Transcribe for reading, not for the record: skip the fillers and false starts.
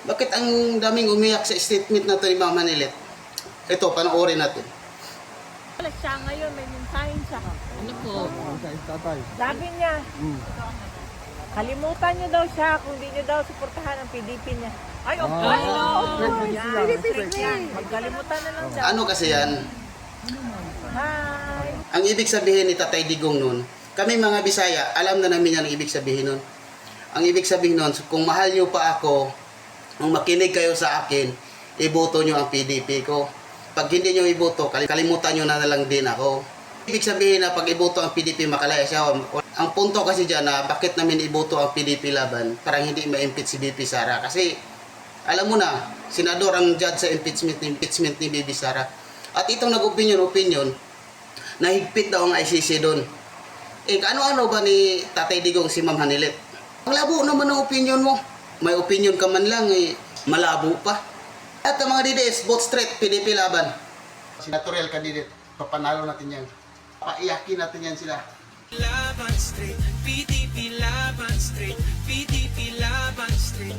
Bakit ang daming umiyak sa statement na to ni Ma'am Hanilet? Ito, panoorin natin. Siya ngayon, may mensahe siya. Ano po? Sabi niya, kalimutan niyo daw siya kung di niyo daw suportahan ang PDP niya. Ay, of course! PDP niya. Magkalimutan na lang daw. Ano kasi yan? Hi! Ang ibig sabihin ni Tatay Digong nun, kami mga Bisaya, alam na namin yan ang ibig sabihin nun. Ang ibig sabihin nun, kung mahal niyo pa ako, kung makinig kayo sa akin, iboto niyo ang PDP ko. Pag hindi niyo iboto, kalimutan niyo na lang din ako. Ibig sabihin na pag iboto ang PDP, makalaya siya. Ang punto kasi dyan na bakit namin iboto ang PDP laban, parang hindi ma-impeach si BP Sara. Kasi alam mo na, senador ang judge sa impeachment ni BP Sara. At itong nag-opinion, nahigpit daw ang ICC doon. Eh, ano-ano ba ni Tatay Digong si Ma'am Hanilet? Ang labo naman ang opinion mo. May opinion ka man lang, eh, malabo pa. At ang mga DDS, vote straight, PDP laban. Senatorial candidate, papanalo natin yan. Paiyakin natin yan sila. Laban straight, PDP laban straight, PDP laban straight.